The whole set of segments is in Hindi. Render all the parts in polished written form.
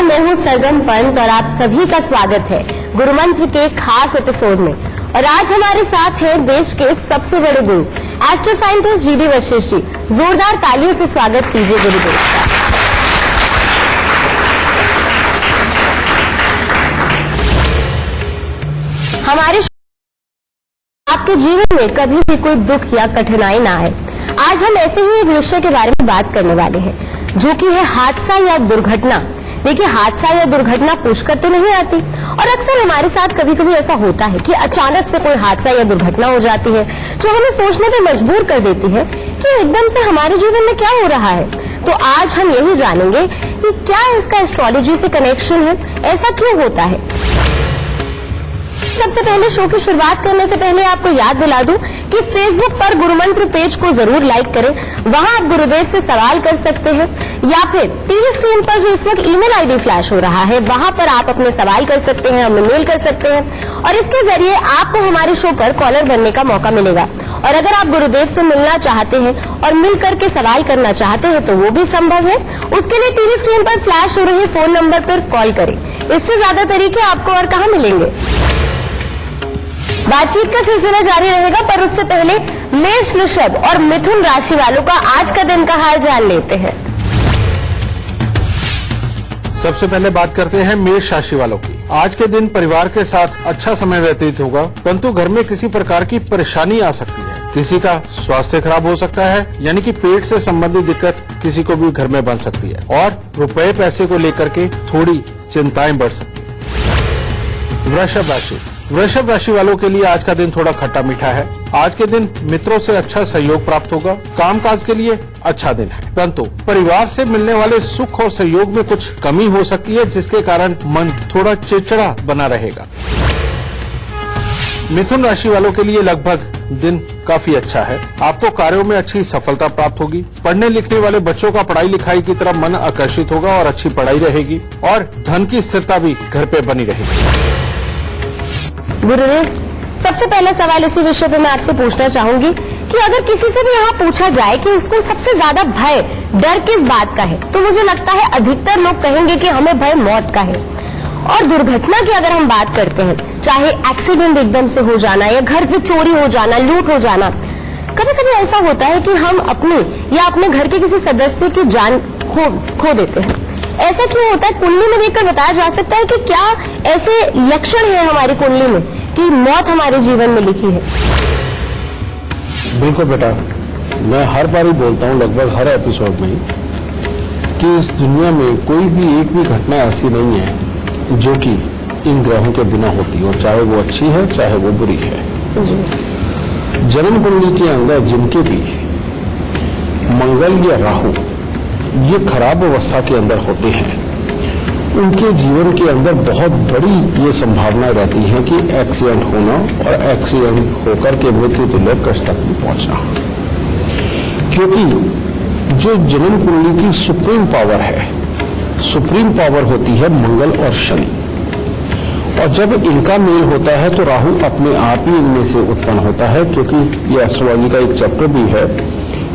मैं हूं सरगम पंत और आप सभी का स्वागत है गुरुमंत्र के खास एपिसोड में। और आज हमारे साथ है देश के सबसे बड़े गुरु astro scientist GD Vashishtha ji. जोरदार तालियों से स्वागत कीजिए गुरुदेव का। हमारे आपके जीवन में कभी भी कोई दुख या कठिनाई ना आए, आज हम ऐसे ही एक विषय के बारे में बात करने वाले हैं, जो कि है हादसा या दुर्घटना। देखिए, हादसा या दुर्घटना पूछकर तो नहीं आती और अक्सर हमारे साथ कभी कभी ऐसा होता है कि अचानक से कोई हादसा या दुर्घटना हो जाती है जो हमें सोचने पे मजबूर कर देती है कि एकदम से हमारे जीवन में क्या हो रहा है। तो आज हम यही जानेंगे कि क्या इसका एस्ट्रोलॉजी से कनेक्शन है, ऐसा क्यों होता है। सबसे पहले शो की शुरुआत करने से पहले आपको याद दिला दूं कि फेसबुक पर गुरुमंत्र पेज को जरूर लाइक करें। वहां आप गुरुदेव से सवाल कर सकते हैं या फिर टीवी स्क्रीन पर जो इस वक्त ईमेल आईडी फ्लैश हो रहा है वहां पर आप अपने सवाल कर सकते हैं, हमें मेल कर सकते हैं और इसके जरिए आपको हमारे शो पर कॉलर बनने का मौका मिलेगा। और अगर आप गुरुदेव से मिलना चाहते हैं और मिल करके सवाल करना चाहते हैं तो वो भी संभव है। उसके लिए टीवी स्क्रीन पर फ्लैश हो रहे फोन नंबर पर कॉल करें। इससे ज्यादा तरीके आपको और कहाँ मिलेंगे। बातचीत का सिलसिला जारी रहेगा, पर उससे पहले मेष, वृषभ और मिथुन राशि वालों का आज का दिन का हाल जान लेते हैं। सबसे पहले बात करते हैं मेष राशि वालों की। आज के दिन परिवार के साथ अच्छा समय व्यतीत होगा, परंतु घर में किसी प्रकार की परेशानी आ सकती है। किसी का स्वास्थ्य खराब हो सकता है, यानी कि पेट से संबंधित दिक्कत किसी को भी घर में बन सकती है और रुपए पैसे को लेकर के थोड़ी चिंताएं बढ़ सकती है। वृषभ राशि वालों के लिए आज का दिन थोड़ा खट्टा मीठा है। आज के दिन मित्रों से अच्छा सहयोग प्राप्त होगा। कामकाज के लिए अच्छा दिन है, परंतु परिवार से मिलने वाले सुख और सहयोग में कुछ कमी हो सकती है, जिसके कारण मन थोड़ा चिड़चिड़ा बना रहेगा। मिथुन राशि वालों के लिए लगभग दिन काफी अच्छा है। आपको कार्यों में अच्छी सफलता प्राप्त होगी। पढ़ने लिखने वाले बच्चों का पढ़ाई लिखाई की तरफ मन आकर्षित होगा और अच्छी पढ़ाई रहेगी और धन की स्थिरता भी घर पे बनी रहेगी। गुरुदेव, सबसे पहला सवाल इसी विषय पे मैं आपसे पूछना चाहूंगी कि अगर किसी से भी यहाँ पूछा जाए कि उसको सबसे ज्यादा भय, डर किस बात का है, तो मुझे लगता है अधिकतर लोग कहेंगे कि हमें भय मौत का है। और दुर्घटना की अगर हम बात करते हैं, चाहे एक्सीडेंट एकदम से हो जाना या घर पे चोरी हो जाना, लूट हो जाना, कभी कभी ऐसा होता है कि हम अपने या अपने घर के किसी सदस्य की जान खो देते हैं। ऐसा क्यों होता है? कुंडली में देखकर बताया जा सकता है कि क्या ऐसे लक्षण है हमारी कुंडली में कि मौत हमारे जीवन में लिखी है। बिल्कुल बेटा, मैं हर बार ही बोलता हूँ, लगभग हर एपिसोड में, कि इस दुनिया में कोई भी एक भी घटना ऐसी नहीं है जो कि इन ग्रहों के बिना होती हो, चाहे वो अच्छी है चाहे वो बुरी है। जन्म कुंडली के अंदर जिनके भी मंगल या राहु ये खराब अवस्था के अंदर होते हैं, उनके जीवन के अंदर बहुत बड़ी ये संभावना रहती है कि एक्सीडेंट होना और एक्सीडेंट होकर के मृत्यु तुल्य कष्ट तक भी पहुंचना। क्योंकि जो जन्म कुंडली की सुप्रीम पावर है, सुप्रीम पावर होती है मंगल और शनि। और जब इनका मेल होता है तो राहु अपने आप ही इनमें से उत्पन्न होता है, क्योंकि ये एस्ट्रोलॉजी का एक चैप्टर भी है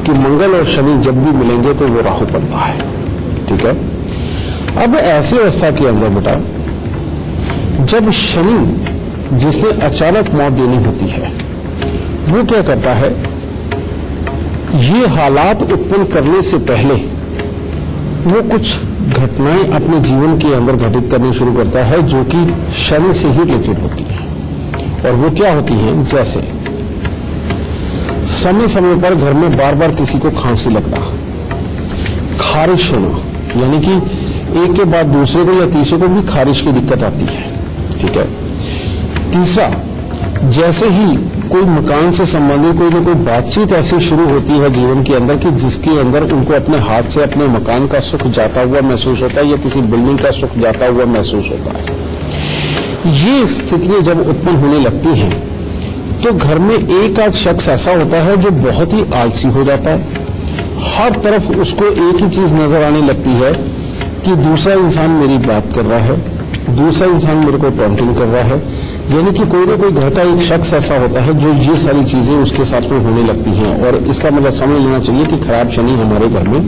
कि मंगल और शनि जब भी मिलेंगे तो वो राहु बनता है। ठीक है। अब ऐसी अवस्था के अंदर बेटा, जब शनि जिसने अचानक मौत देनी होती है, वो क्या करता है, ये हालात उत्पन्न करने से पहले वो कुछ घटनाएं अपने जीवन के अंदर घटित करनी शुरू करता है जो कि शनि से ही रिलेटेड होती है। और वो क्या होती हैं, जैसे समय समय पर घर में बार बार किसी को खांसी लगना, खारिश होना, यानी कि एक के बाद दूसरे को या तीसरे को भी खारिश की दिक्कत आती है। ठीक है। तीसरा, जैसे ही कोई मकान से संबंधित कोई ना कोई बातचीत ऐसी शुरू होती है जीवन के अंदर कि जिसके अंदर उनको अपने हाथ से अपने मकान का सुख जाता हुआ महसूस होता है या किसी बिल्डिंग का सुख जाता हुआ महसूस होता है, ये स्थितियां जब उत्पन्न होने लगती हैं तो घर में एक आध शख्स ऐसा होता है जो बहुत ही आलसी हो जाता है। हर तरफ उसको एक ही चीज नजर आने लगती है कि दूसरा इंसान मेरी बात कर रहा है, दूसरा इंसान मेरे को टॉन्टिंग कर रहा है, यानी कि कोई ना कोई घर का एक शख्स ऐसा होता है जो ये सारी चीजें उसके साथ में होने लगती हैं। और इसका मतलब समझ लेना चाहिए कि खराब शनि हमारे घर में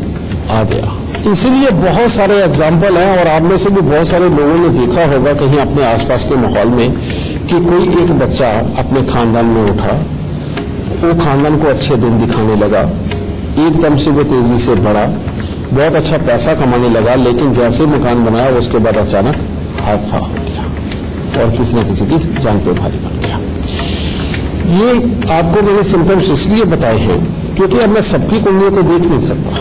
आ गया। इसीलिए बहुत सारे एग्जाम्पल हैं और आप में से भी बहुत सारे लोगों ने देखा होगा कहीं अपने आसपास के माहौल में कि कोई एक बच्चा अपने खानदान में उठा, वो खानदान को अच्छे दिन दिखाने लगा, एकदम से वो तेजी से बढ़ा, बहुत अच्छा पैसा कमाने लगा, लेकिन जैसे मकान बनाया उसके बाद अचानक हादसा हो गया और किसी न किसी की जान पे भारी पड़ गया। ये आपको मैंने सिम्टम्स इसलिए बताए हैं क्योंकि अब मैं सबकी कुंडलियों को देख नहीं सकता,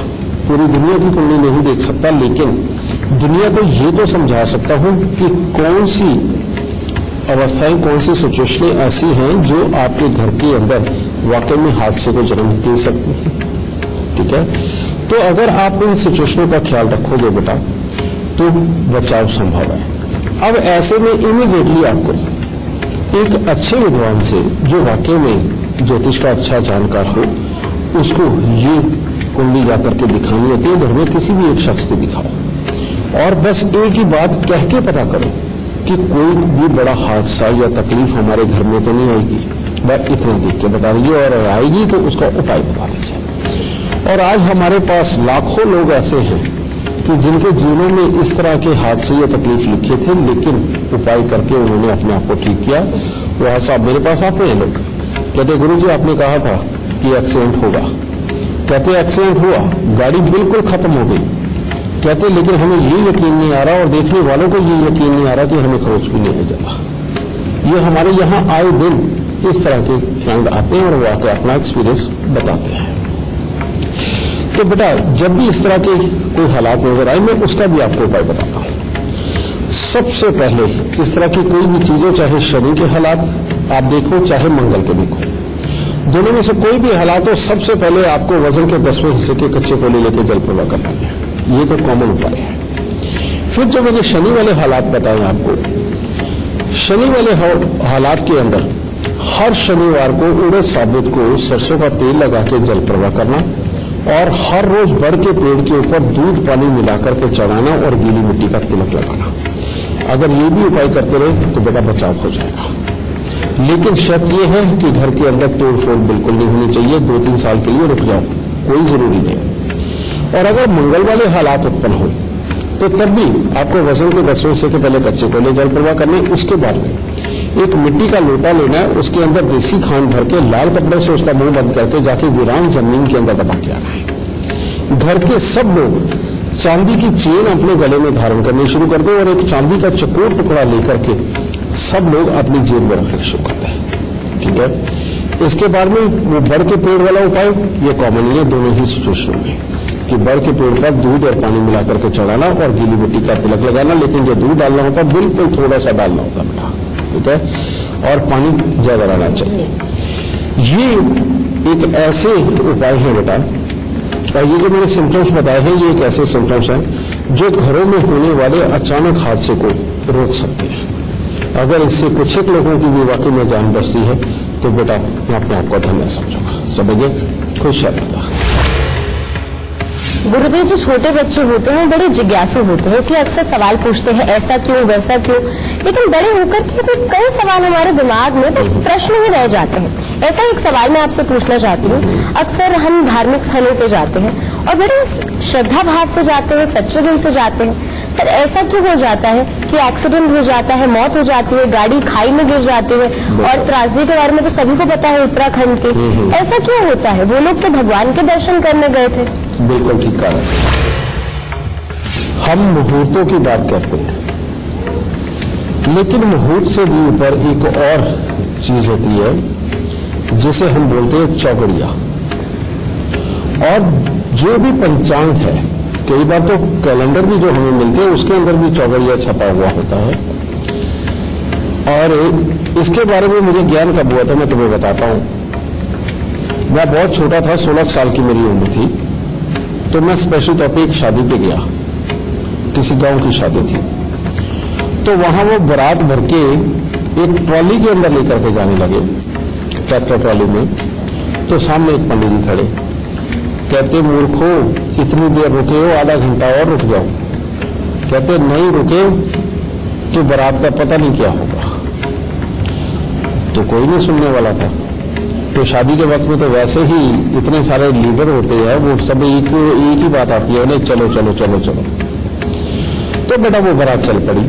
पूरी दुनिया की कुंडली नहीं देख सकता, लेकिन दुनिया को ये तो समझा सकता हूं कि कौन सी अवस्थाएं, कौन सी सिचुएशनें ऐसी हैं जो आपके घर के अंदर वाकई में हादसे को जन्म दे सकती हैं। ठीक है, तो अगर आप इन सिचुएशनों का ख्याल रखोगे बेटा तो बचाव संभव है। अब ऐसे में इमीडिएटली आपको एक अच्छे विद्वान से, जो वाकई में ज्योतिष का अच्छा जानकार हो, उसको ये कुंडली जाकर के दिखानी होती है। घर में किसी भी एक शख्स को दिखाओ और बस एक ही बात कह के पता करो कि कोई भी बड़ा हादसा या तकलीफ हमारे घर में तो नहीं आएगी, बस इतना देख के बता दीजिए, और आएगी तो उसका उपाय बता दीजिए। और आज हमारे पास लाखों लोग ऐसे हैं कि जिनके जीवनों में इस तरह के हादसे या तकलीफ लिखे थे, लेकिन उपाय करके उन्होंने अपने आप को ठीक किया। वह साहब मेरे पास आते हैं लोग, कहते गुरु जी आपने कहा था कि एक्सीडेंट होगा, कहते एक्सीडेंट हुआ, गाड़ी बिल्कुल खत्म हो गई, कहते लेकिन हमें ये यकीन नहीं आ रहा और देखने वालों को ये यकीन नहीं आ रहा कि हमें खरोच भी नहीं हो जाता। ये हमारे यहाँ आए दिन इस तरह के क्लाइंट आते हैं और वो आकर अपना एक्सपीरियंस बताते हैं। तो बेटा जब भी इस तरह के कोई हालात नजर आए, मैं उसका भी आपको उपाय बताता हूं। सबसे पहले इस तरह की कोई भी चीजों, चाहे शनि के हालात आप देखो, चाहे मंगल के देखो, दोनों में से कोई भी हालात हो, सबसे पहले आपको वजन के 10वें हिस्से के कच्चे कोयले लेकर जल प्रवाह करना है। ये तो कॉमन उपाय है। फिर जो मैंने शनि वाले हालात बताए आपको, शनि वाले हालात के अंदर हर शनिवार को उड़द साबुत को सरसों का तेल लगा के जल प्रवाह करना और हर रोज बड़ के पेड़ के ऊपर दूध पानी मिलाकर के चढ़ाना और गीली मिट्टी का तिलक लगाना। अगर ये भी उपाय करते रहे तो बेटा बचाव हो जाएगा। लेकिन शर्त यह है कि घर के अंदर तोड़ फोड़ बिल्कुल नहीं होनी चाहिए। 2-3 साल के लिए रुक जाओ, कोई जरूरी नहीं। और अगर मंगल वाले हालात उत्पन्न हो तो तब भी आपको वजन के 10वें हिस्से के पहले कच्चे कोयले जल प्रवाह करने, उसके बाद में एक मिट्टी का लोटा लेना है, उसके अंदर देसी खांड भर के लाल कपड़े से उसका मुंह बंद करके जाके वीरान जमीन के अंदर दबा के आना है। घर के सब लोग चांदी की चेन अपने गले में धारण करनी शुरू कर दो और एक चांदी का चकोर टुकड़ा लेकर के सब लोग अपनी जेब में रखना शुरू करते हैं। ठीक है, इसके बाद में वो बड़ के पेड़ वाला उपाय, ये कॉमन है दोनों ही सिचुएशनों में, कि बड़ के पेड़ पर दूध और पानी मिला करके चढ़ाना और गीली मिट्टी का तिलक लगाना। लेकिन जो दूध डालना होता है बिल्कुल थोड़ा सा डालना होता बेटा, ठीक है, और पानी ज्यादा रहना चाहिए। ये एक ऐसे उपाय है बेटा, और ये जो मैंने सिम्टम्स बताए हैं ये एक ऐसे सिम्टम्स हैं जो घरों में होने वाले अचानक हादसे को रोक सकते हैं। अगर इससे कुछ एक लोगों की भी वाकई में जान बचती है तो बेटा मैं अपने आप को धन्य समझूंगा। समझिए, खुश रहता। गुरुदेव, जो छोटे बच्चे होते हैं वो बड़े जिज्ञासु होते हैं, इसलिए अक्सर सवाल पूछते हैं ऐसा क्यों वैसा क्यों, लेकिन बड़े होकर के कई सवाल हमारे दिमाग में बस प्रश्न ही रह जाते हैं। ऐसा एक सवाल मैं आपसे पूछना चाहती हूँ। अक्सर हम धार्मिक स्थलों पे जाते हैं और बड़े श्रद्धा भाव से जाते हैं, सच्चे दिल से जाते हैं, पर ऐसा क्यों हो जाता है कि एक्सीडेंट हो जाता है, मौत हो जाती है, गाड़ी खाई में गिर जाती है। और त्रासदी के बारे में तो सभी को पता है उत्तराखंड के, ऐसा क्यों होता है? वो लोग तो भगवान के दर्शन करने गए थे। बिल्कुल ठीक कहा। हम मुहूर्तों की बात करते हैं, लेकिन मुहूर्त से भी ऊपर एक और चीज होती है जिसे हम बोलते हैं चौगड़िया। और जो भी पंचांग है, कई बार तो कैलेंडर भी जो हमें मिलते हैं उसके अंदर भी चौगड़िया छपा हुआ होता है। और इसके बारे में मुझे ज्ञान कब हुआ था मैं तुम्हें बताता हूं। मैं बहुत छोटा था, 16 साल की मेरी उम्र थी, तो मैं स्पेशल तौर पे एक शादी पे गया, किसी गांव की शादी थी। तो वहां वो बारात भर के एक ट्रॉली के अंदर लेकर के जाने लगे, ट्रैक्टर ट्रॉली में। तो सामने एक पंडित जी खड़े, कहते मूर्खो इतनी देर रुके हो, आधा घंटा और रुक जाओ। कहते नहीं रुके तो बारात का पता नहीं क्या होगा। तो कोई नहीं सुनने वाला था। तो शादी के वक्त में तो वैसे ही इतने सारे लीडर होते हैं, वो सब एक ही बात आती है, बोले चलो चलो चलो चलो। तो बेटा वो बारात चल पड़ी।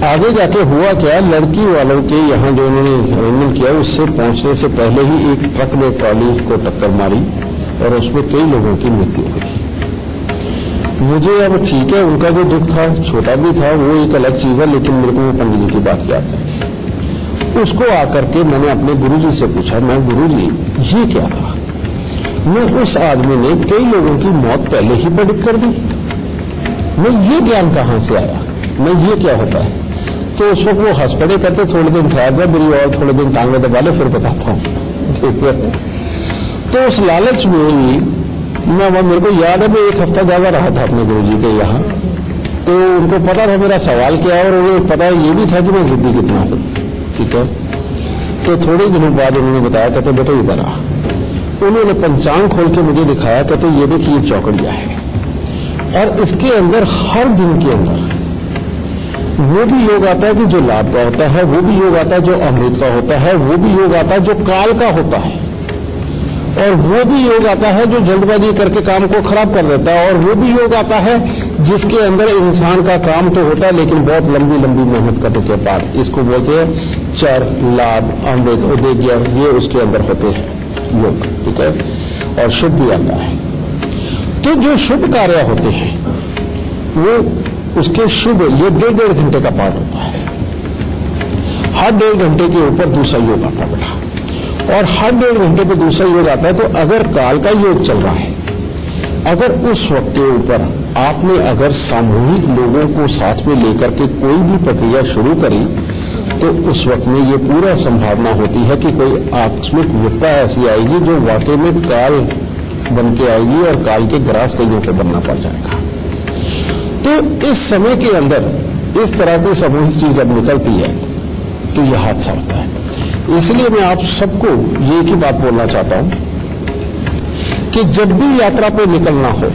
आगे जाके हुआ क्या, लड़की वालों के यहाँ जो उन्होंने अरेंजमेंट किया उससे पहुंचने से पहले ही एक ट्रक ने ट्रॉली को टक्कर मारी और उसमें कई लोगों की मृत्यु हो गई। मुझे अब ठीक है, उनका जो दुख था छोटा भी था, वो एक अलग चीज है, लेकिन मेरे को वो पंडित जी की बात याद है। उसको आकर के मैंने अपने गुरुजी से पूछा, मैं गुरुजी ये क्या था? मैं उस आदमी ने कई लोगों की मौत पहले ही प्रेडिक्ट कर दी, मैं ये ज्ञान कहां से आया, मैं ये क्या होता है? तो उस वक्त वो हंस पड़े, कहते थोड़े दिन ठहर जा, मेरी और थोड़े दिन टांगे दबा ले, फिर बताता हूं। ठीक है। तो उस लालच में ही मेरे को याद है, मैं एक हफ्ता ज्यादा रहा था अपने गुरुजी के यहाँ, तो उनको पता था मेरा सवाल क्या है और उन्हें पता ये भी था कि मैं जिद्दी कितना हूं। ठीक है। तो थोड़े दिनों बाद उन्होंने बताया, कहते बेटा इधर आ। उन्होंने पंचांग खोल के मुझे दिखाया, कहते ये देखिए चौकड़िया है और इसके अंदर हर दिन के अंदर वो भी योग आता है कि जो लाभ का होता है, वो भी योग आता है जो अमृत का होता है, वो भी योग आता है जो काल का होता है, और वो भी योग आता है जो जल्दबाजी करके काम को खराब कर देता है, और वो भी योग आता है जिसके अंदर इंसान का काम तो होता है लेकिन बहुत लंबी लंबी मेहनत करने के बाद। इसको बोलते हैं चर, लाभ, अमृत, उद्देज्य, ये उसके अंदर होते हैं योग। ठीक है। और शुभ भी आता है। तो जो शुभ कार्य होते हैं वो उसके शुभ, ये 1.5 घंटे का पाठ होता है। हर 1.5 घंटे के ऊपर दूसरा योग आता है बेटा, और हर 1.5 घंटे पे दूसरा योग आता है। तो अगर काल का योग चल रहा है, अगर उस वक्त के ऊपर आपने अगर सामूहिक लोगों को साथ में लेकर के कोई भी प्रक्रिया शुरू करी, तो उस वक्त में ये पूरा संभावना होती है कि कोई आकस्मिक विपदा ऐसी आएगी जो वाकई में काल बन के आएगी और काल के ग्रास कईयों को बनना पड़ जाएगा। तो इस समय के अंदर इस तरह की सामूहिक चीज जब निकलती है तो यह हादसा होता है। इसलिए मैं आप सबको ये की बात बोलना चाहता हूं कि जब भी यात्रा पे निकलना हो,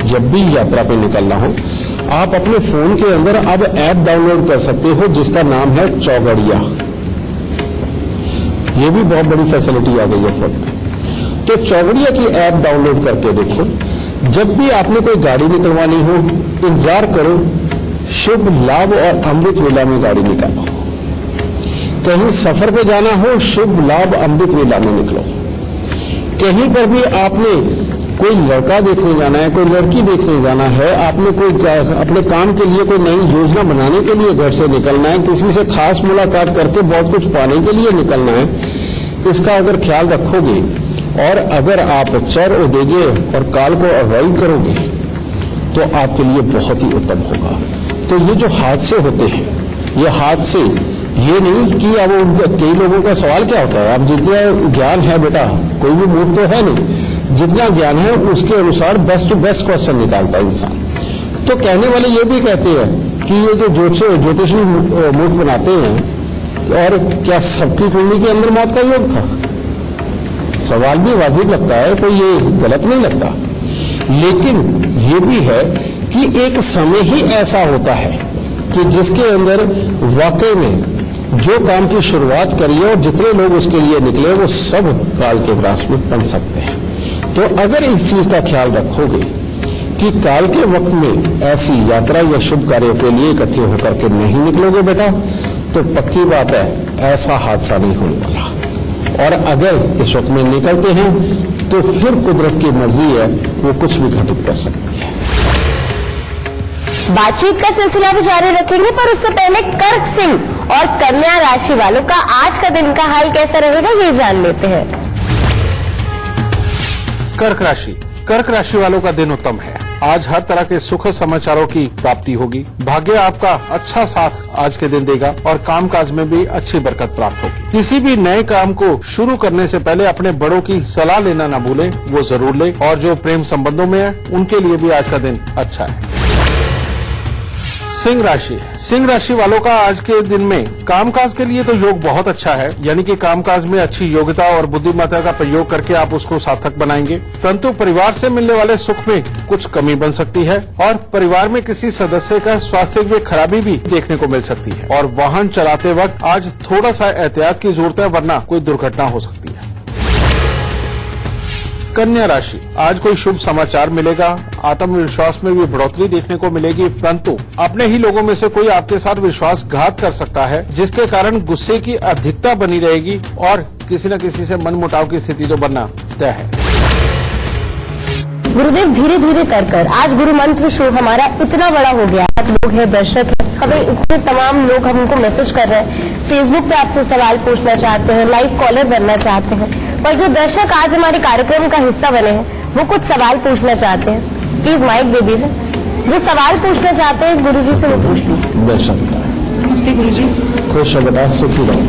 जब भी यात्रा पे निकलना हो, आप अपने फोन के अंदर अब ऐप डाउनलोड कर सकते हो जिसका नाम है चौगड़िया। ये भी बहुत बड़ी फैसिलिटी आ गई है फोन में। तो चौगड़िया की ऐप डाउनलोड करके देखो, जब भी आपने कोई गाड़ी निकलवानी हो, इंतजार करो, शुभ, लाभ और अमृत वेला में गाड़ी निकालो। कहीं सफर पे जाना हो, शुभ, लाभ, अमृत वेला में निकलो। कहीं पर भी आपने कोई लड़का देखने जाना है, कोई लड़की देखने जाना है, आपने कोई अपने काम के लिए कोई नई योजना बनाने के लिए घर से निकलना है, किसी से खास मुलाकात करके बहुत कुछ पाने के लिए निकलना है, इसका अगर ख्याल रखोगे और अगर आप चर, उद्देज्य और काल को अवॉइड करोगे तो आपके लिए बहुत ही उत्तम होगा। तो ये जो हादसे होते हैं, ये हादसे ये नहीं कि अब कई लोगों का सवाल क्या होता है, अब जितना ज्ञान है बेटा, कोई भी मूर्ख तो है नहीं, जितना ज्ञान है उसके अनुसार बेस्ट टू बेस्ट क्वेश्चन निकालता है इंसान। तो कहने वाले ये भी कहते हैं कि ये जो ज्योतिषी मूर्ख बनाते हैं, और क्या सबकी कुंडली के अंदर मौत का योग था? सवाल भी वाजिब लगता है, कोई ये गलत नहीं लगता, लेकिन ये भी है कि एक समय ही ऐसा होता है कि जिसके अंदर वाकई में जो काम की शुरुआत करी है और जितने लोग उसके लिए निकले वो सब काल के ग्रास में बन सकते हैं। तो अगर इस चीज का ख्याल रखोगे कि काल के वक्त में ऐसी यात्रा या शुभ कार्यों के लिए इकट्ठे होकर के नहीं निकलोगे बेटा, तो पक्की बात है ऐसा हादसा नहीं होने वाला। और अगर इस वक्त में निकलते हैं तो फिर कुदरत की मर्जी है, वो कुछ भी घटित कर सकती है। बातचीत का सिलसिला भी जारी रखेंगे, पर उससे पहले कर्क सिंह और कन्या राशि वालों का आज का दिन का हाल कैसा रहेगा ये जान लेते हैं। कर्क राशि, कर्क राशि वालों का दिन उत्तम है। आज हर तरह के सुखद समाचारों की प्राप्ति होगी। भाग्य आपका अच्छा साथ आज के दिन देगा और कामकाज में भी अच्छी बरकत प्राप्त होगी। किसी भी नए काम को शुरू करने से पहले अपने बड़ों की सलाह लेना ना भूलें, वो जरूर लें। और जो प्रेम संबंधों में है उनके लिए भी आज का दिन अच्छा है। सिंह राशि वालों का आज के दिन में कामकाज के लिए तो योग बहुत अच्छा है, यानी कि कामकाज में अच्छी योग्यता और बुद्धिमत्ता का प्रयोग करके आप उसको सार्थक बनाएंगे। परंतु परिवार से मिलने वाले सुख में कुछ कमी बन सकती है और परिवार में किसी सदस्य का स्वास्थ्य में खराबी भी देखने को मिल सकती है और वाहन चलाते वक्त आज थोड़ा सा एहतियात की जरूरत है, वरना कोई दुर्घटना हो सकती है। कन्या राशि, आज कोई शुभ समाचार मिलेगा, आत्मविश्वास में भी बढ़ोतरी देखने को मिलेगी, परंतु अपने ही लोगों में से कोई आपके साथ विश्वासघात कर सकता है, जिसके कारण गुस्से की अधिकता बनी रहेगी और किसी न किसी से मनमुटाव की स्थिति तो बनना तय है। गुरुदेव, धीरे धीरे कर आज गुरु मंत्र शो हमारा इतना बड़ा हो गया, लोग हैं, दर्शक है, हमें इतने तमाम लोग हमको मैसेज कर रहे हैं, फेसबुक पे आपसे सवाल पूछना चाहते हैं, लाइव कॉलर बनना चाहते हैं, पर जो दर्शक आज हमारे कार्यक्रम का हिस्सा बने हैं वो कुछ सवाल पूछना चाहते हैं। प्लीज माइक दे दीजिए। जो सवाल पूछना चाहते हैं गुरुजी से वो पूछ लीजिए। बेशक। नमस्ते गुरुजी। खुश हो बेटा, सुखी रहो।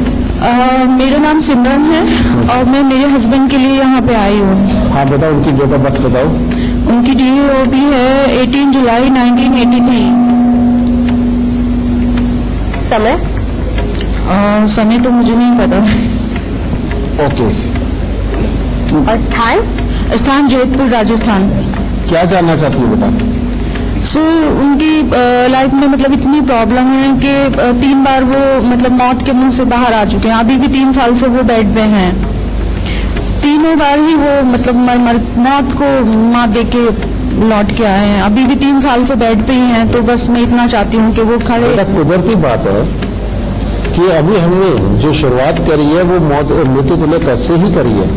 मेरा नाम सिमरन है और मैं मेरे हस्बैंड के लिए यहाँ पे आई हूँ। हाँ बेटा, उनकी डेट ऑफ बर्थ बताओ। उनकी DOB है 18 जुलाई 1983। समय तो मुझे नहीं पता। ओके। और स्थान जोधपुर, राजस्थान। क्या जानना चाहती हो बेटा? सर, उनकी लाइफ में मतलब इतनी प्रॉब्लम है कि 3 बार वो मतलब मौत के मुंह से बाहर आ चुके हैं। अभी भी 3 साल से वो बेड पे हैं। तीनों बार ही वो मतलब मौत को मात दे के लौट के आए हैं। अभी भी 3 साल से बेड पे ही हैं। तो बस मैं इतना चाहती हूँ कि वो खड़े। कुदरती बात है कि अभी हमने जो शुरुआत करी है वो मृत्यु तुल्य कष्ट से ही करी है,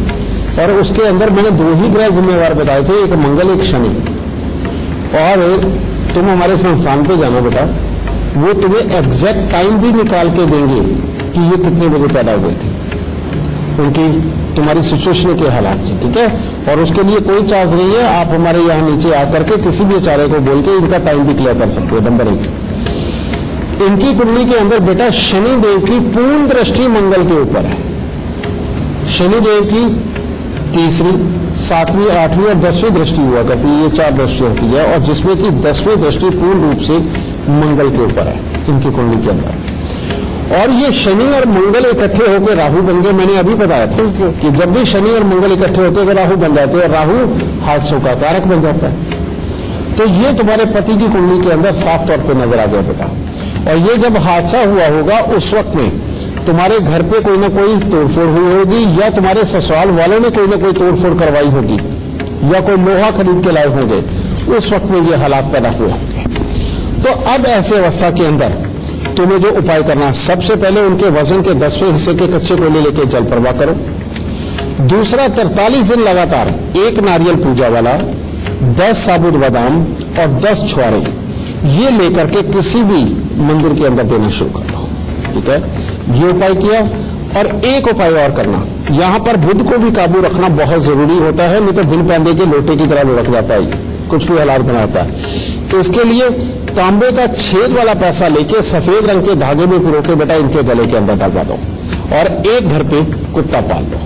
और उसके अंदर मैंने 2 ही ग्रह जिम्मेवार बताए थे, एक मंगल एक शनि। और तुम हमारे संस्थान पे जाना बेटा, वो तुम्हें एग्जैक्ट टाइम भी निकाल के देंगे कि ये कितने बजे पैदा हुए थे, उनकी तुम्हारी सिचुएशन के हालात से, ठीक है। और उसके लिए कोई चार्ज नहीं है, आप हमारे यहाँ नीचे आकर के किसी भी आचार्य को बोल के इनका टाइम भी क्लियर कर सकते हो। नंबर 1, इनकी कुंडली के अंदर बेटा शनि देव की पूर्ण दृष्टि मंगल के ऊपर है। शनि देव की 3री, 7वीं, 8वीं और 10वीं दृष्टि हुआ करती है। ये 4 दृष्टि होती है, और जिसमें कि 10वीं दृष्टि पूर्ण रूप से मंगल के ऊपर है इनकी कुंडली के अंदर। और ये शनि और मंगल इकट्ठे होकर राहु बन गए। मैंने अभी बताया था कि जब भी शनि और मंगल इकट्ठे होते हैं तो राहु बन जाते हैं, और राहु हादसों का कारक बन जाता है। तो ये तुम्हारे पति की कुंडली के अंदर साफ तौर पर नजर आ गया बेटा। और ये जब हादसा हुआ होगा उस वक्त में तुम्हारे घर पे कोई ना कोई तोड़फोड़ हुई होगी, या तुम्हारे ससुराल वालों ने कोई ना कोई तोड़फोड़ करवाई होगी, या कोई लोहा खरीद के लाए होंगे, उस वक्त में ये हालात पैदा हुए होंगे। तो अब ऐसे अवस्था के अंदर तुम्हें जो उपाय करना है, सबसे पहले उनके वजन के 10वें हिस्से के कच्चे कोयले लेके जल प्रवाह करो। दूसरा, 43 दिन लगातार 1 नारियल पूजा वाला, 10 साबुत बादाम और 10 छुआरे ये लेकर के किसी भी मंदिर के अंदर देना शुरू कर दो, ठीक है। ये उपाय किया। और एक उपाय और करना, यहां पर बुध को भी काबू रखना बहुत जरूरी होता है, नहीं तो बिन पैंदे के लोटे की तरह लुढ़क जाता है, कुछ भी हालात बनाता है। तो इसके लिए तांबे का छेद वाला पैसा लेके सफेद रंग के धागे में पिरो के बेटा इनके गले के अंदर डलवा दो, और एक घर पे कुत्ता पाल दो।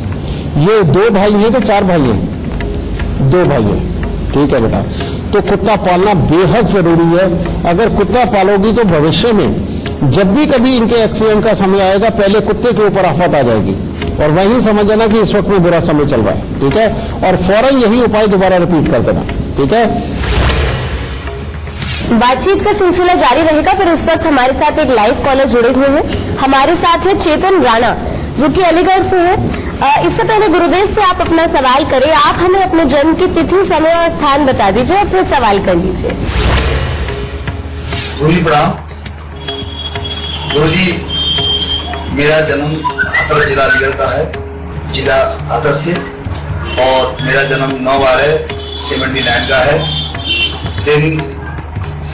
ये 2 भाई हैं तो 4 भाई हैं? 2 भाई हैं, ठीक है बेटा। तो कुत्ता पालना बेहद जरूरी है। अगर कुत्ता पालोगी तो भविष्य में जब भी कभी इनके एक्सीडेंट का समय आएगा, पहले कुत्ते के ऊपर आफत आ जाएगी, और वहीं समझ जाना कि इस वक्त में बुरा समय चल रहा है, ठीक है। और फौरन यही उपाय दोबारा रिपीट कर देना, ठीक है। बातचीत का सिलसिला जारी रहेगा, पर इस वक्त हमारे साथ एक लाइव कॉलर जुड़े हुए हैं। हमारे साथ है चेतन राणा, जो कि अलीगढ़ से है। इससे पहले गुरुदेव से आप अपना सवाल करें, आप हमें अपने जन्म की तिथि, समय और स्थान बता दीजिए और फिर सवाल कर लीजिए। गुरुजी प्रणाम। गुरुजी, मेरा जन्म हाथरस जिला अलीगढ़ का है, जिला हाथरस से, और मेरा जन्म 9/12/79 का है, दिन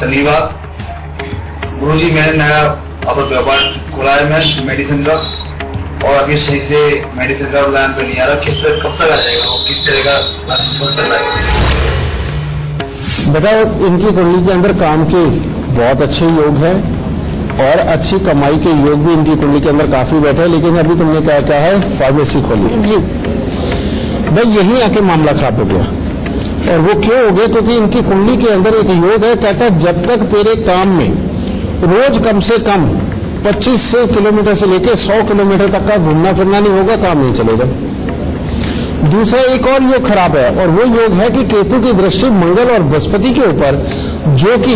शनिवार। गुरुजी, मैंने नया अपना व्यापार खोला है मैं मेडिसिन का, और अभी सही से मेडिसिन का प्लान पे नहीं आ रहा। किस तरह, कब तक आ जाएगा वो, किस तरह का चल रहा है? बेटा, इनकी कुंडली के अंदर काम के बहुत अच्छे योग है, और अच्छी कमाई के योग भी इनकी कुंडली के अंदर काफी बैठे हैं। लेकिन अभी तुमने क्या क्या है, फार्मेसी खोली जी भाई, यही आके मामला खराब हो गया। और वो क्यों हो गया? क्योंकि इनकी कुंडली के अंदर एक योग है, कहता है जब तक तेरे काम में रोज कम से कम 25 किलोमीटर से लेकर 100 किलोमीटर तक का घूमना फिरना नहीं होगा, काम नहीं चलेगा। दूसरा एक और योग खराब है, और वो योग है कि केतु की दृष्टि मंगल और बृहस्पति के ऊपर, जो कि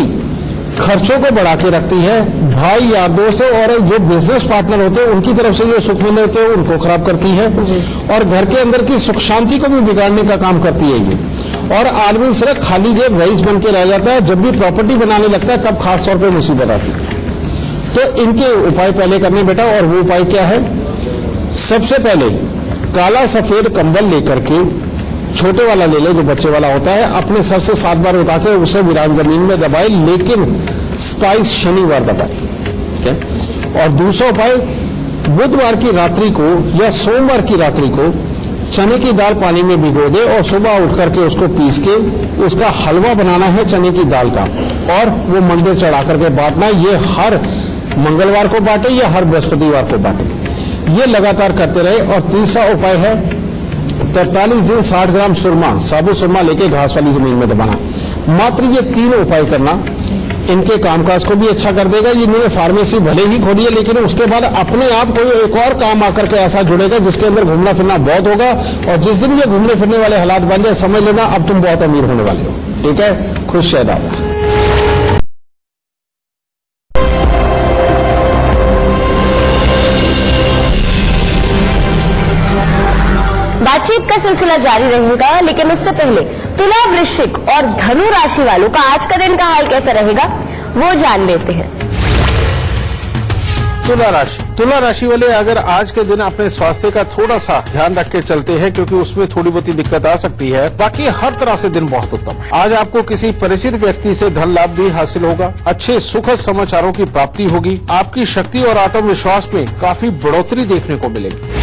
खर्चों को बढ़ा के रखती है। भाई यार दोस्त और जो बिजनेस पार्टनर होते हैं उनकी तरफ से जो सुख मिले होते हैं उनको खराब करती है, और घर के अंदर की सुख शांति को भी बिगाड़ने का काम करती है ये। और आदमी सिर्फ खाली जेब रईस बन के रह जाता है, जब भी प्रॉपर्टी बनाने लगता है तब खासतौर पर मुसीबत आती है। तो इनके उपाय पहले करने बेटा, और वो उपाय क्या है? सबसे पहले काला सफेद कंबल लेकर के, छोटे वाला ले ले जो बच्चे वाला होता है, अपने सर से 7 बार उठा के उसे वीरान जमीन में दबाए, लेकिन 27 शनिवार दबाए, ठीक है। और दूसरा उपाय, बुधवार की रात्रि को या सोमवार की रात्रि को चने की दाल पानी में भिगो दे और सुबह उठ करके उसको पीस के उसका हलवा बनाना है चने की दाल का, और वो मंदिर चढ़ा करके बांटना। ये हर मंगलवार को बांटे या हर बृहस्पतिवार को बांटे, ये लगातार करते रहे। और तीसरा उपाय है 43 दिन 60 ग्राम सुरमा, साबुत सुरमा लेके घास वाली जमीन में दबाना। मात्र ये 3 उपाय करना इनके कामकाज को भी अच्छा कर देगा। इन्होंने फार्मेसी भले ही खोली है, लेकिन उसके बाद अपने आप कोई एक और काम आकर के ऐसा जुड़ेगा जिसके अंदर घूमना फिरना बहुत होगा, और जिस दिन ये घूमने फिरने वाले हालात बन जाए, समझ लेना अब तुम बहुत अमीर होने वाले हो, ठीक है। खुश है दादा। बातचीत का सिलसिला जारी रहेगा, लेकिन उससे पहले तुला, वृश्चिक और धनु राशि वालों का आज का दिन का हाल कैसा रहेगा वो जान लेते हैं। तुला राशि वाले अगर आज के दिन अपने स्वास्थ्य का थोड़ा सा ध्यान रख के चलते हैं, क्योंकि उसमें थोड़ी बहुत दिक्कत आ सकती है, बाकी हर तरह से दिन बहुत उत्तम है। आज आपको किसी परिचित व्यक्ति से धन लाभ भी हासिल होगा, अच्छे सुखद समाचारों की प्राप्ति होगी, आपकी शक्ति और आत्मविश्वास में काफी बढ़ोतरी देखने को मिलेगी।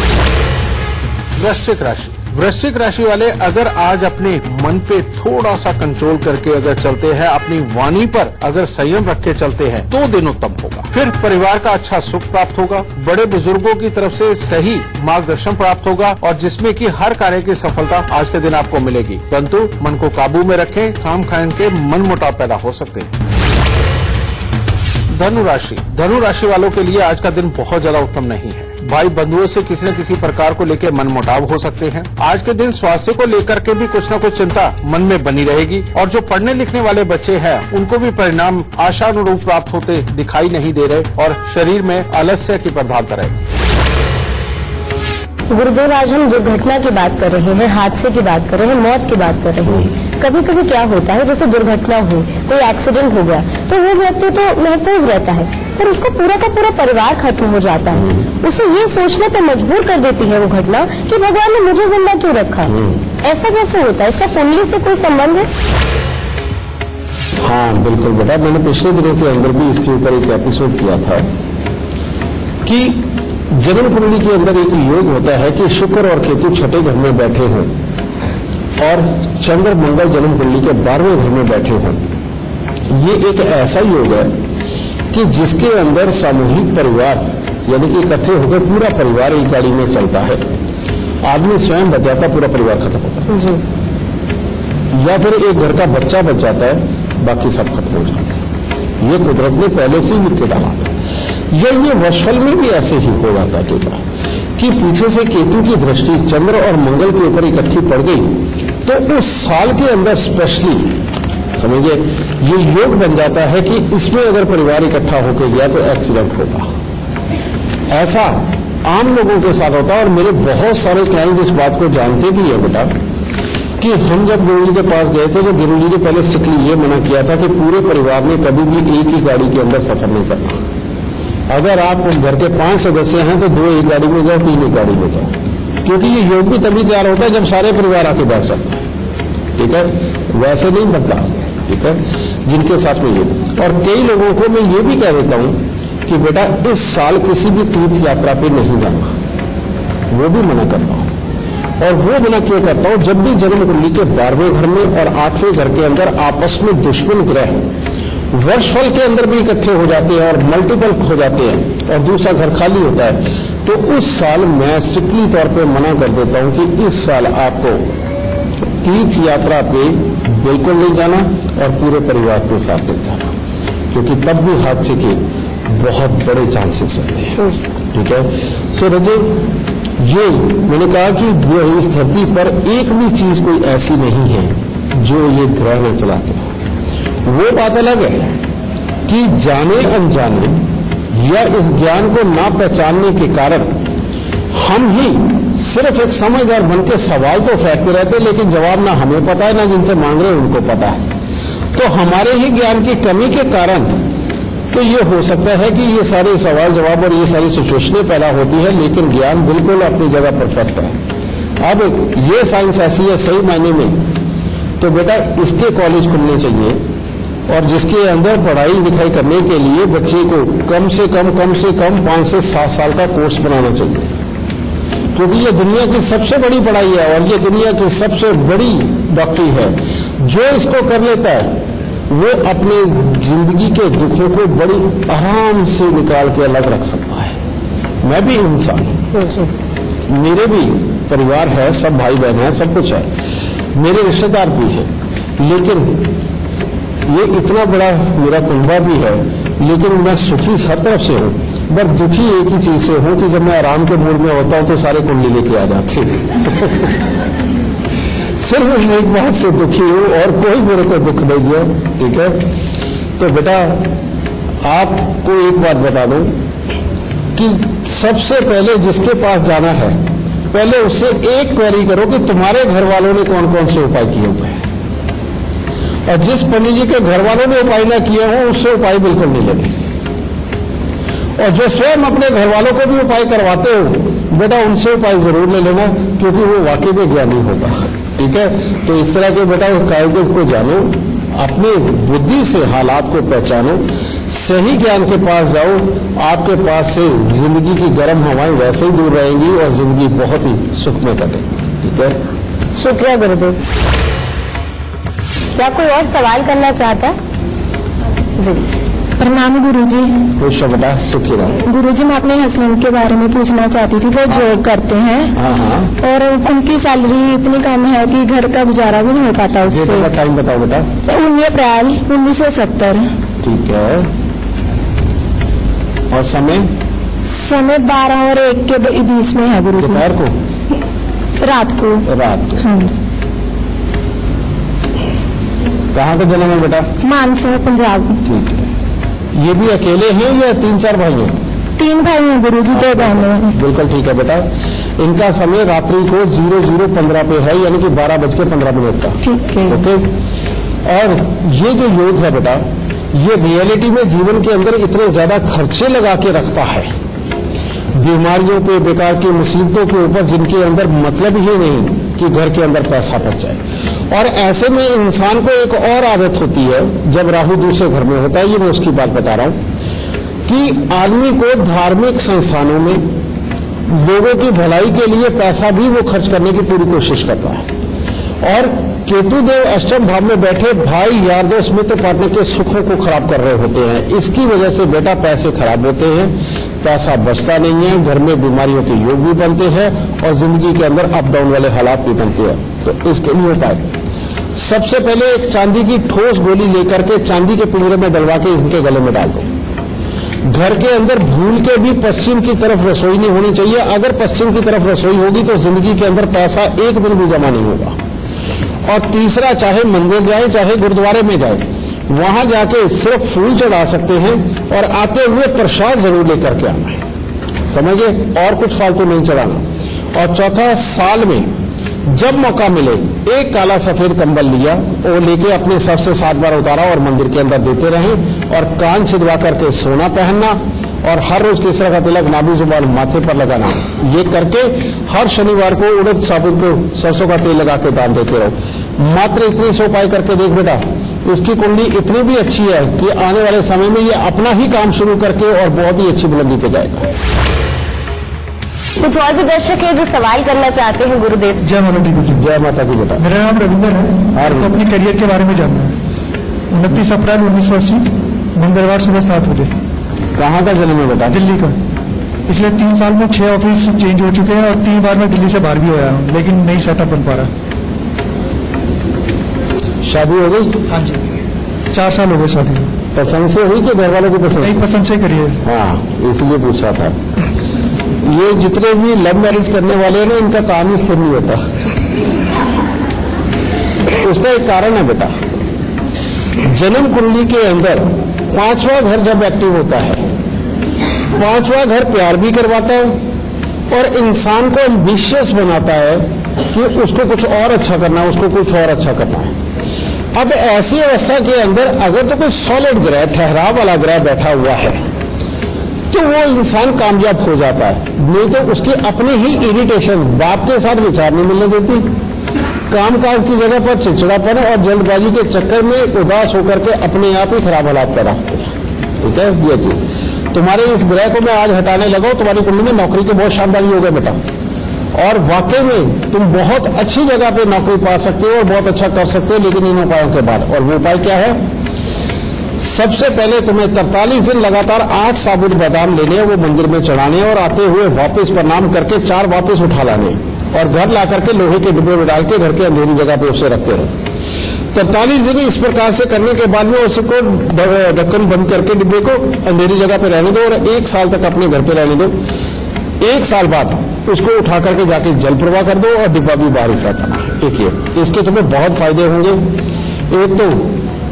वृश्चिक राशि वाले अगर आज अपने मन पे थोड़ा सा कंट्रोल करके अगर चलते हैं, अपनी वाणी पर अगर संयम रख के चलते हैं, तो दिन उत्तम होगा। फिर परिवार का अच्छा सुख प्राप्त होगा, बड़े बुजुर्गों की तरफ से सही मार्गदर्शन प्राप्त होगा, और जिसमें कि हर कार्य की सफलता आज के दिन आपको मिलेगी। परंतु मन को काबू में रखें, खाम खान के मनमुटाव पैदा हो सकते हैं। धनु राशि वालों के लिए आज का दिन बहुत ज्यादा उत्तम नहीं है। भाई बंधुओं से किसी न किसी प्रकार को लेकर मनमुटाव हो सकते हैं। आज के दिन स्वास्थ्य को लेकर के भी कुछ न कुछ चिंता मन में बनी रहेगी, और जो पढ़ने लिखने वाले बच्चे हैं उनको भी परिणाम आशानुरूप प्राप्त होते दिखाई नहीं दे रहे, और शरीर में आलस्य की प्रधानता रहेगी। गुरुदेव, आज हम दुर्घटना की बात कर रहे हैं, हादसे की बात कर रहे हैं, मौत की बात कर रहे हैं। कभी कभी क्या होता है, जैसे दुर्घटना हुई, कोई एक्सीडेंट हो गया, तो वो व्यक्ति तो महफूज रहता है, पर उसका पूरा का पूरा परिवार खत्म हो जाता है। उसे ये सोचने पर मजबूर कर देती है वो घटना कि भगवान ने मुझे जिंदा क्यों रखा। ऐसा कैसे होता है? इसका कुंडली से कोई संबंध है? हाँ बिल्कुल बेटा, मैंने पिछले दिनों के अंदर भी इसके ऊपर एक एपिसोड किया था कि जन्म कुंडली के अंदर एक योग होता है कि शुक्र और केतु छठे घर में बैठे हों, और चंद्र मंगल जन्म कुंडली के 12वें घर में बैठे हों। ये एक ऐसा योग है कि जिसके अंदर सामूहिक परिवार, यानी कि इकट्ठे होकर पूरा परिवार एक गाड़ी में चलता है। आदमी स्वयं बच जाता, पूरा परिवार खत्म होता है, या फिर एक घर का बच्चा बच जाता है, बाकी सब खत्म हो जाता है। ये कुदरत ने पहले से ही लिख के डाला था। ये वर्षफल में भी ऐसे ही हो जाता है कि पीछे से केतु की दृष्टि चंद्र और मंगल के ऊपर इकट्ठी पड़ गई, तो उस साल के अंदर स्पेशली समझिए ये योग बन जाता है कि इसमें अगर परिवार इकट्ठा होकर गया तो एक्सीडेंट होगा। ऐसा आम लोगों के साथ होता है, और मेरे बहुत सारे क्लाइंट इस बात को जानते भी है बेटा, कि हम जब गुरु जी के पास गए थे तो गुरु जी ने पहले स्ट्रिक्टली ये मना किया था कि पूरे परिवार ने कभी भी एक ही गाड़ी के अंदर सफर नहीं करना। अगर आप घर के 5 सदस्य हैं तो 2 एक गाड़ी में जाओ, 3 एक गाड़ी में जाओ, क्योंकि ये योग भी तभी तैयार होता है जब सारे परिवार आके बैठ जाते हैं, ठीक है। वैसे नहीं बनता, ठीक है, जिनके साथ में ये। और कई लोगों को मैं ये भी कह देता हूं कि बेटा इस साल किसी भी तीर्थ यात्रा पे नहीं जाना, वो भी मना करता हूं। और वो मना क्यों करता हूं? जब भी जन्म कुंडली के 12वें घर में और 8वें घर के अंदर आपस में दुश्मन ग्रह वर्षफल के अंदर भी इकट्ठे हो जाते हैं और मल्टीपल हो जाते हैं, और दूसरा घर खाली होता है, तो उस साल मैं स्ट्रिक्टली तौर पे मना कर देता हूं कि इस साल आपको तीर्थ यात्रा पे बिल्कुल नहीं जाना और पूरे परिवार के साथ नहीं जाना। क्योंकि तब भी हादसे के बहुत बड़े चांसेस रहते हैं। ठीक है, तो रजे ये मैंने कहा कि इस धरती पर एक भी चीज कोई ऐसी नहीं है जो ये ग्रह न चलाते हैं। वो बात अलग है कि जाने अनजाने या इस ज्ञान को ना पहचानने के कारण हम ही सिर्फ एक समझदार बन के सवाल तो फेंकते रहते, लेकिन जवाब ना हमें पता है ना जिनसे मांग रहे हैं उनको पता है। तो हमारे ही ज्ञान की कमी के कारण तो ये हो सकता है कि ये सारे सवाल जवाब और ये सारी सिचुएशनें पैदा होती है, लेकिन ज्ञान बिल्कुल अपनी जगह परफेक्ट है। अब ये साइंस ऐसी है सही मायने में, तो बेटा इसके कॉलेज खुलने चाहिए और जिसके अंदर पढ़ाई लिखाई करने के लिए बच्चे को कम से कम 5 से 7 साल का कोर्स बनाना चाहिए, क्योंकि ये दुनिया की सबसे बड़ी पढ़ाई है और ये दुनिया की सबसे बड़ी डॉक्टरी है। जो इसको कर लेता है वो अपने जिंदगी के दुखों को बड़ी आराम से निकाल के अलग रख सकता है। मैं भी इंसान हूं, मेरे भी परिवार है, सब भाई बहन है, सब कुछ है, मेरे रिश्तेदार भी हैं, लेकिन ये इतना बड़ा मेरा कुंबा भी है, लेकिन मैं सुखी हर तरफ से हूं, पर दुखी एक ही चीज से हूं कि जब मैं आराम के मूड में होता हूं तो सारे कुंडली लेके आ जाते हैं। सिर्फ एक बात से दुखी हूं और कोई मेरे को दुख नहीं दिया। ठीक है, तो बेटा आपको एक बात बता दूं कि सबसे पहले जिसके पास जाना है पहले उससे एक क्वेरी करो कि तुम्हारे घर वालों ने कौन कौन से उपाय किए हुए हैं, और जिस पंडित जी के घर वालों ने उपाय ना किए हो उससे उपाय बिल्कुल नहीं लेने, और जो स्वयं अपने घर वालों को भी उपाय करवाते हो बेटा उनसे उपाय जरूर ले लेना, क्योंकि वो वाकई में ज्ञानी होगा। ठीक है, तो इस तरह के बेटा कायदे को जानो, अपनी बुद्धि से हालात को पहचानो, सही ज्ञान के पास जाओ, आपके पास से जिंदगी की गर्म हवाएं वैसे ही दूर रहेंगी और जिंदगी बहुत ही सुख में कटेगी। ठीक है, शुक्रिया गुरुदेव। क्या कोई और सवाल करना चाहता है? जी प्रणाम गुरुजी। खुश हो बेटा, सुखी रहो। गुरुजी मैं अपने हस्बैंड के बारे में पूछना चाहती थी, वो जॉब करते हैं और उनकी सैलरी इतनी कम है कि घर का गुजारा भी नहीं हो पाता उससे। बेटा टाइम बताओ बेटा। 19 अप्रैल 1970। ठीक है, और समय? समय 12 और 1 के बीच में है गुरुजी। दोपहर को? रात को। रात को। हाँ जी। कहाँ का जन्म है बेटा? मानसा, पंजाब। ठीक है, ये भी अकेले हैं या 3-4 भाई हैं? 3 भाई हैं गुरुजी, 2 बहनें हैं। बिल्कुल ठीक है बेटा। इनका समय रात्रि को 00:15 पे है, यानी कि 12:15 का। ठीक है। ओके, और ये जो योग है बेटा, ये रियलिटी में जीवन के अंदर इतने ज्यादा खर्चे लगा के रखता है बीमारियों पे, बेकार की मुसीबतों के ऊपर, जिनके अंदर मतलब ही नहीं कि घर के अंदर पैसा बच जाए। और ऐसे में इंसान को एक और आदत होती है जब राहु दूसरे घर में होता है, ये मैं उसकी बात बता रहा हूं कि आदमी को धार्मिक संस्थानों में लोगों की भलाई के लिए पैसा भी वो खर्च करने की पूरी कोशिश करता है। और केतुदेव अष्टम भाव में बैठे भाई, यार दोस्त, मित्र पार्टनर के सुखों को खराब कर रहे होते हैं। इसकी वजह से बेटा पैसे खराब होते हैं, पैसा बचता नहीं है, घर में बीमारियों के योग भी बनते हैं और जिंदगी के अंदर अप डाउन वाले हालात भी बनते हैं। तो इसके लिए उपाय, सबसे पहले एक चांदी की ठोस गोली लेकर के चांदी के पिंजरे में डलवा के इनके गले में डाल दो। घर के अंदर भूल के भी पश्चिम की तरफ रसोई नहीं होनी चाहिए। अगर पश्चिम की तरफ रसोई होगी तो जिंदगी के अंदर पैसा एक दिन भी जमा नहीं होगा। और तीसरा, चाहे मंदिर जाए चाहे गुरुद्वारे में जाए, वहां जाके सिर्फ फूल चढ़ा सकते हैं और आते हुए प्रसाद जरूर लेकर के आना है, समझे, और कुछ फालतू नहीं चढ़ाना। और चौथा, साल में जब मौका मिले एक काला सफेद कंबल लिया और लेके अपने सर से 7 बार उतारा और मंदिर के अंदर देते रहे, और कान छिदवा करके सोना पहनना, और हर रोज केसर का तिलक नाभि जुबान माथे पर लगाना। ये करके हर शनिवार को उड़द साबुन को सरसों का तेल लगा के दान देते रहो। मात्र इतने से उपाय करके देख बेटा, इसकी कुंडली इतनी भी अच्छी है कि आने वाले समय में ये अपना ही काम शुरू करके और बहुत ही अच्छी बुलंदी पे जाएगा। कुछ और भी दर्शक है जो सवाल करना चाहते हैं गुरुदेव से? जय माता दी गुरु। जय माता की बेटा। मेरा नाम रविंदर है। आपको अपने करियर के बारे में जानना है। 29 अप्रैल 1980 मंगलवार सुबह 7 बजे। कहाँ का जन्म है बेटा? दिल्ली का। पिछले 3 साल में 6 ऑफिस चेंज हो चुके हैं और 3 बार मैं दिल्ली से बाहर भी आया हूँ, लेकिन नहीं सेटअप बन पा रहा। शादी हो गई? हाँ जी, 4 साल हो गए शादी। पसंद से हुई कि घर वालों की पसंद नहीं से? पसंद से करिए। हाँ, इसलिए पूछा था। ये जितने भी लव मैरिज करने वाले हैं ना, इनका काम ही स्थिर नहीं होता। उसका एक कारण है बेटा, जन्म कुंडली के अंदर 5वां घर जब एक्टिव होता है, 5वां घर प्यार भी करवाता है और इंसान को एम्बिशियस बनाता है कि उसको कुछ और अच्छा करना है, उसको कुछ और अच्छा करना है। अब ऐसी अवस्था के अंदर अगर तो कोई सॉलिड ग्रह, ठहराव वाला ग्रह बैठा हुआ है, तो वो इंसान कामयाब हो जाता है। नहीं तो उसकी अपनी ही इरिटेशन, बाप के साथ विचार नहीं मिलने देती, कामकाज की जगह पर चिड़चिड़ापन और जल्दबाजी के चक्कर में उदास होकर के अपने आप ही खराब हालात पैदा होते हैं। ठीक है, ये चीज तुम्हारे इस ग्रह को मैं आज हटाने लगा, तुम्हारी कुंडली में नौकरी के बहुत शानदार योग है बेटा, और वाकई में तुम बहुत अच्छी जगह पे नौकरी पा सकते हो और बहुत अच्छा कर सकते हो, लेकिन इन उपायों के बाद। और वो उपाय क्या है? सबसे पहले तुम्हें 43 दिन लगातार 8 साबुत बादाम लेने हैं, वो मंदिर में चढ़ाने हैं और आते हुए वापस प्रणाम करके 4 वापस उठा लाने और घर ला करके लोहे के डिब्बे में डाल के घर के अंधेरी जगह पे उसे रखते रहो। 43 दिन इस प्रकार से करने के बाद में उसको ढक्कन बंद करके डिब्बे को अंधेरी जगह पे रहने दो और 1 साल तक अपने घर पे रहने दो। 1 साल बाद उसको उठा करके जाके जल प्रवाह कर दो और डिब्बा भी बाहर फेंक देना। एक ये, इसके तुम्हें बहुत फायदे होंगे। एक तो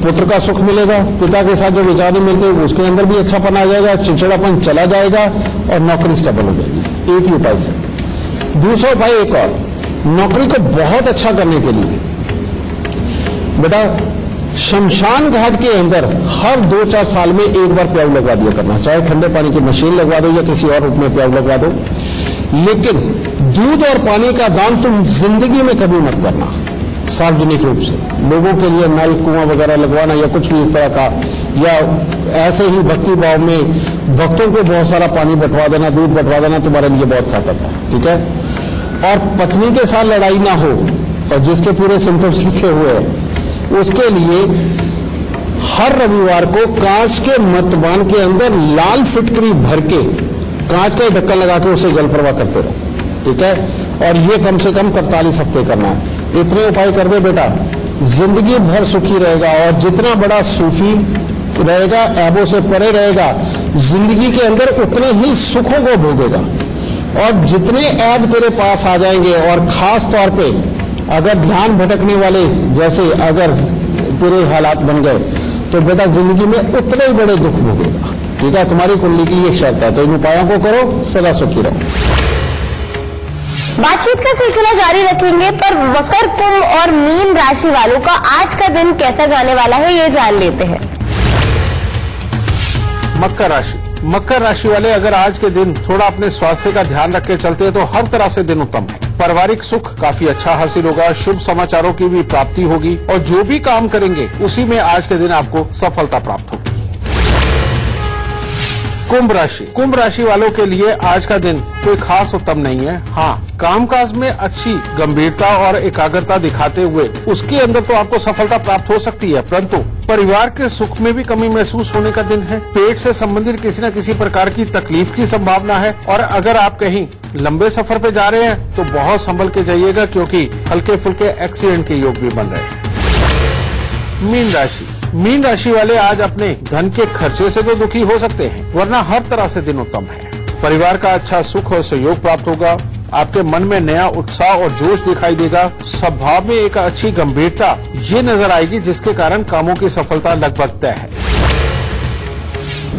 पुत्र का सुख मिलेगा, पिता के साथ जो विचार नहीं मिलते उसके अंदर भी अच्छापन आ जाएगा, चिड़चिड़ापन चला जाएगा और नौकरी स्टेबल हो जाएगी। एक ही उपाय से। दूसरा उपाय एक और, नौकरी को बहुत अच्छा करने के लिए बेटा शमशान घाट के अंदर हर 2-4 साल में एक बार प्याऊ लगवा दिया करना, चाहे ठंडे पानी की मशीन लगवा दो या किसी और रूप में प्याऊ लगवा दो। लेकिन दूध और पानी का दान तुम जिंदगी में कभी मत करना सार्वजनिक रूप से। लोगों के लिए नल कुआं वगैरह लगवाना या कुछ भी इस तरह का, या ऐसे ही भक्ति भाव में भक्तों को बहुत सारा पानी बंटवा देना, दूध बंटवा देना तुम्हारे लिए बहुत घातक है। ठीक है, और पत्नी के साथ लड़ाई ना हो और जिसके पूरे सिम्टम्स लिखे हुए हैं, उसके लिए हर रविवार को कांच के मर्तबान के अंदर लाल फिटकरी भर के कांच का ढक्कन लगा के उसे जल प्रवाह करते रहो। ठीक है, और ये कम से कम 43 हफ्ते करना है। इतने उपाय कर दे बेटा, जिंदगी भर सुखी रहेगा और जितना बड़ा सूफी रहेगा, ऐबों से परे रहेगा, जिंदगी के अंदर उतने ही सुखों को भोगेगा। और जितने ऐब तेरे पास आ जाएंगे, और खास तौर पे अगर ध्यान भटकने वाले जैसे अगर तेरे हालात बन गए, तो बेटा जिंदगी में उतने ही बड़े दुख भोगेगा। ठीक है, तुम्हारी कुंडली की ये शर्त है, तो इन उपायों को करो, सदा सुखी रहो। बातचीत का सिलसिला जारी रखेंगे, पर मकर, कुंभ और मीन राशि वालों का आज का दिन कैसा जाने वाला है, ये जान लेते हैं। मकर राशि, मकर राशि वाले अगर आज के दिन थोड़ा अपने स्वास्थ्य का ध्यान रख के चलते हैं तो हर तरह से दिन उत्तम है। पारिवारिक सुख काफी अच्छा हासिल होगा, शुभ समाचारों की भी प्राप्ति होगी और जो भी काम करेंगे उसी में आज के दिन आपको सफलता प्राप्त होगी। कुंभ राशि, कुंभ राशि वालों के लिए आज का दिन कोई खास उत्तम नहीं है। हाँ, कामकाज में अच्छी गंभीरता और एकाग्रता दिखाते हुए उसके अंदर तो आपको सफलता प्राप्त हो सकती है, परंतु परिवार के सुख में भी कमी महसूस होने का दिन है। पेट से संबंधित किसी न किसी प्रकार की तकलीफ की संभावना है और अगर आप कहीं लंबे सफर पे जा रहे हैं तो बहुत संभल के जाइएगा, क्योंकि हल्के फुल्के एक्सीडेंट के योग भी बन रहे हैं। मीन राशि, मीन राशि वाले आज अपने धन के खर्चे से तो दुखी हो सकते हैं, वरना हर तरह से दिन उत्तम है। परिवार का अच्छा सुख और सहयोग प्राप्त होगा, आपके मन में नया उत्साह और जोश दिखाई देगा, स्वभाव में एक अच्छी गंभीरता ये नजर आएगी जिसके कारण कामों की सफलता लगभग तय है।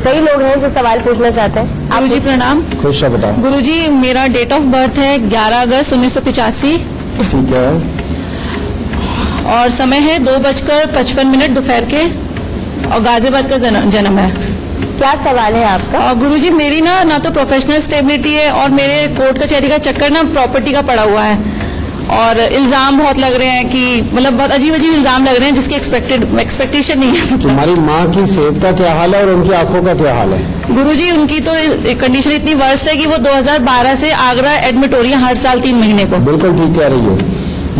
कई लोग हैं जो सवाल पूछना चाहते हैं। आप गुरुजी प्रणाम। खुश है बेटा। गुरुजी मेरा डेट ऑफ बर्थ है 11 अगस्त 1985 ठीक है, और समय है 2:55 दोपहर के, और गाजियाबाद का जन्म है। क्या सवाल है आपका? और गुरुजी मेरी ना तो प्रोफेशनल स्टेबिलिटी है और मेरे कोर्ट कचहरी का चक्कर ना प्रॉपर्टी का पड़ा हुआ है, और इल्जाम बहुत लग रहे हैं कि मतलब बहुत अजीब अजीब इल्जाम लग रहे हैं जिसकी एक्सपेक्टेशन नहीं है। तुम्हारी माँ की सेहत का क्या हाल है और उनकी आंखों का क्या हाल है? गुरुजी उनकी तो कंडीशन इतनी वर्स्ट है कि वो 2012 से आगरा एडमिट हो रही है हर साल 3 महीने को। बिल्कुल ठीक कह रही हो।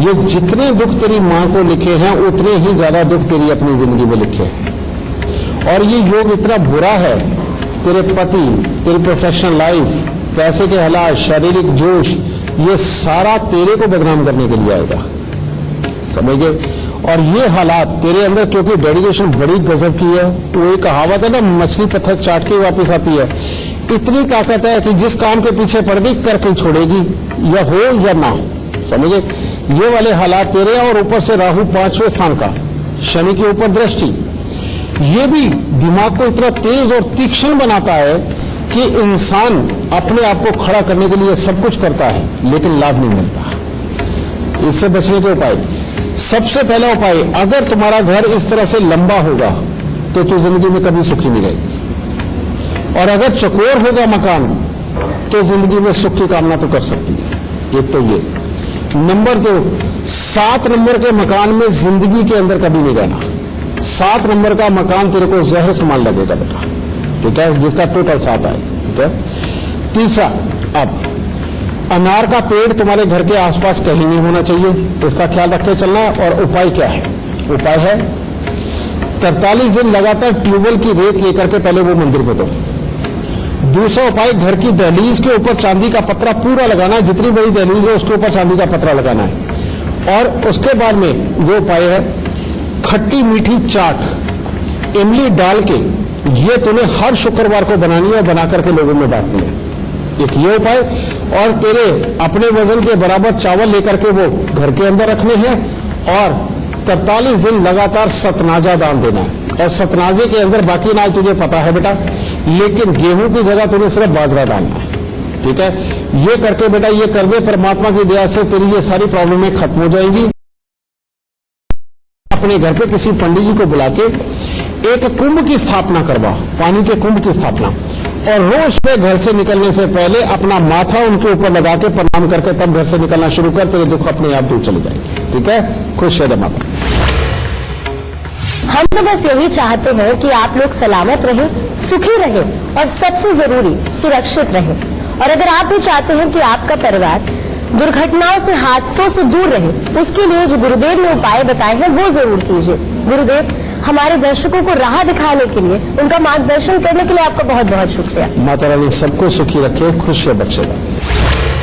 ये जितने दुख तेरी माँ को लिखे हैं उतने ही ज्यादा दुख तेरी अपनी जिंदगी में लिखे हैं, और ये योग इतना बुरा है, तेरे पति, तेरी प्रोफेशनल लाइफ, पैसे के हालात, शारीरिक जोश, ये सारा तेरे को बदनाम करने के लिए आएगा, समझ गए? और ये हालात तेरे अंदर, क्योंकि डेडिकेशन बड़ी गजब की है, वो एक कहावत है ना, मछली पत्थर चाट के वापस आती है, इतनी ताकत है कि जिस काम के पीछे पड़ गई करके छोड़ेगी, या हो या ना हो, समझे। ये वाले हालात तेरे, और ऊपर से राहु 5वें स्थान का, शनि के ऊपर दृष्टि, ये भी दिमाग को इतना तेज और तीक्ष्ण बनाता है कि इंसान अपने आप को खड़ा करने के लिए सब कुछ करता है, लेकिन लाभ नहीं मिलता। इससे बचने के उपाय, सबसे पहला उपाय, अगर तुम्हारा घर इस तरह से लंबा होगा तो तू जिंदगी में कभी सुखी नहीं रहेगी, और अगर चौकोर होगा मकान तो जिंदगी में सुख की कामना तो कर सकती है। एक तो ये। नंबर 2, 7 नंबर के मकान में जिंदगी के अंदर कभी नहीं रहना। 7 नंबर का मकान तेरे को जहर समान लगेगा बेटा, ठीक है, जिसका टोटल 7 आए, ठीक है। तीसरा, अब अनार का पेड़ तुम्हारे घर के आसपास कहीं नहीं होना चाहिए, इसका ख्याल रख के चलना। और उपाय क्या है? उपाय है 43 दिन लगातार ट्यूबवेल की रेत लेकर के पहले वो मंदिर में दो। दूसरा उपाय, घर की दहलीज के ऊपर चांदी का पत्रा पूरा लगाना है, जितनी बड़ी दहलीज है उसके ऊपर चांदी का पत्रा लगाना है। और उसके बाद में जो उपाय है, खट्टी मीठी चाट इमली डाल के ये तुम्हें हर शुक्रवार को बनानी है, बना करके लोगों में बांटनी है। एक ये उपाय, और तेरे अपने वजन के बराबर चावल लेकर के वो घर के अंदर रखने हैं, और 43 दिन लगातार सतनाजा दान देना है। और सतनाजे के अंदर बाकी अनाज तुझे पता है बेटा, लेकिन गेहूं की जगह तुम्हें सिर्फ बाजरा डालना है, ठीक है। ये करके बेटा, ये कर दे, परमात्मा की दया से तेरी ये सारी प्रॉब्लमें खत्म हो जाएंगी। अपने घर पे किसी पंडित जी को बुला के एक कुंभ की स्थापना करवा, पानी के कुंभ की स्थापना, और रोज में घर से निकलने से पहले अपना माथा उनके ऊपर लगा के प्रणाम करके तब घर से निकलना शुरू कर, तेरे दुख अपने आप दूर चले जाएंगे, ठीक है। खुश रहे माता। हम तो बस यही चाहते हैं कि आप लोग सलामत रहें, सुखी रहें, और सबसे जरूरी सुरक्षित रहें। और अगर आप भी चाहते हैं कि आपका परिवार दुर्घटनाओं से, हादसों से दूर रहे, उसके लिए जो गुरुदेव ने उपाय बताए हैं वो जरूर कीजिए। गुरुदेव, हमारे दर्शकों को राह दिखाने के लिए, उनका मार्गदर्शन करने के लिए आपका बहुत बहुत शुक्रिया। माता रानी सबको सुखी रखे, खुश बख्शेगा।